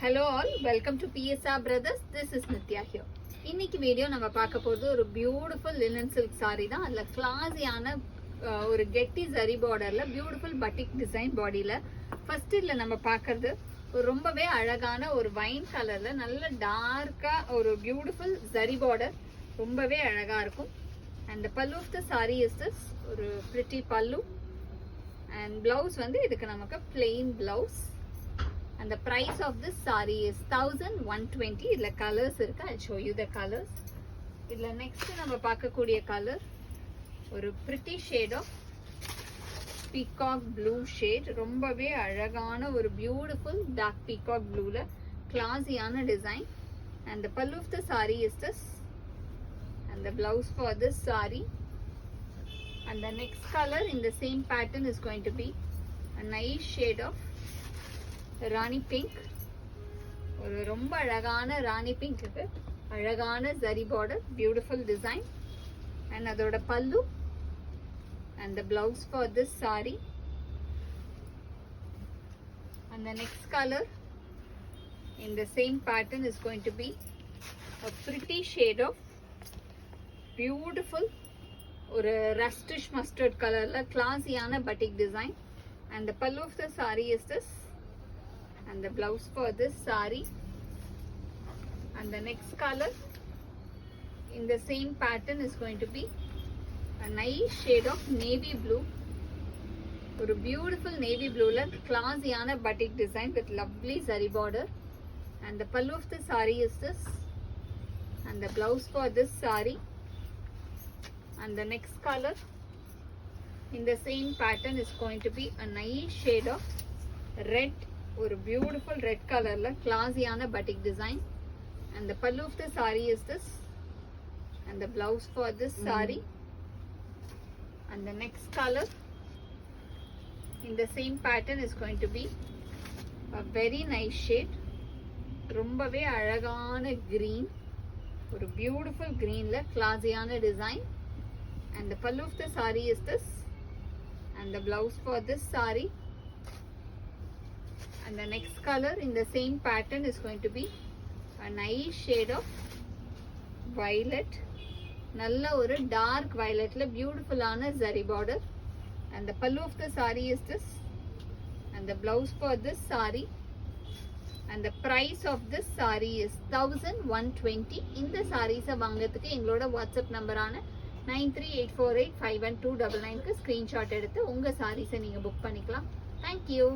Hello all, welcome to PSR Brothers. This is Nitya here. இன்னைக்கு video நம்ம பார்க்க போறது ஒரு பியூட்டிஃபுல் லினன் சில்க் saree தான். அதுல கிளாஸியான ஒரு கெட்டி ஜரி பார்டர்ல பியூட்டிஃபுல் பட்டிக் டிசைன் பாடியில ஃபர்ஸ்ட் இதுல நம்ம பார்க்கிறது ஒரு ரொம்பவே அழகான ஒரு வைன் கலர்ல நல்ல டார்க்கா ஒரு பியூட்டிஃபுல் ஜரி பார்டர் ரொம்பவே அழகா இருக்கும். And the pallu of the saree is this ஒரு pretty pallu and blouse வந்து இதுக்கு நமக்கு plain blouse. And the price of this saree is 1120. இதுல colors இருக்கு. I'll show you the colors. இதுல next நம்ம பார்க்கக்கூடிய color ஒரு pretty shade of peacock blue shade. ரொம்பவே அழகான ஒரு beautiful dark peacock blueல classy-ஆன design. And the pallu of the saree is this. And the blouse for this saree. And the next color in the same pattern is going to be a nice shade of Rani pink. ஒரு ரொம்ப அழகான ராணி pink அழகான zari border beautiful design and அதோட பல்லு and the blouse for this saree. And the next color in the same pattern is going to be a pretty shade of beautiful ஒரு rustish mustard colorல classy-ஆன batik design. And the pallu of the saree is this. And the blouse for this saree. And the next color in the same pattern is going to be a nice shade of navy blue. ஒரு beautiful navy blueல classy-ஆன batik design with lovely zari border. And the pallu of the saree is this. And the blouse for this saree. And the next color in the same pattern is going to be a nice shade of red. ஒரு beautiful red கலர்ல கிளாஸியான batik design. And the pallu of the sari is this and the blouse for this sari. And the next colour in the same pattern is going to be a very nice shade. ரொம்பவே அழகான green, ஒரு beautiful கிரீன்ல கிளாஸியான design. And the pallu of the sari is this and the blouse for this sari. And the next color in the same pattern is going to be a nice shade of violet. Nalla oru dark violet la beautiful ana zari border. And the pallu of the saree is this. And the blouse for this saree. And the price of this saree is 1120. In the sarees vaangathukku engaloda WhatsApp number ana 9384851299 க்கு screenshot எடுத்து உங்க sarees நீங்க book பண்ணிக்கலாம். Thank you.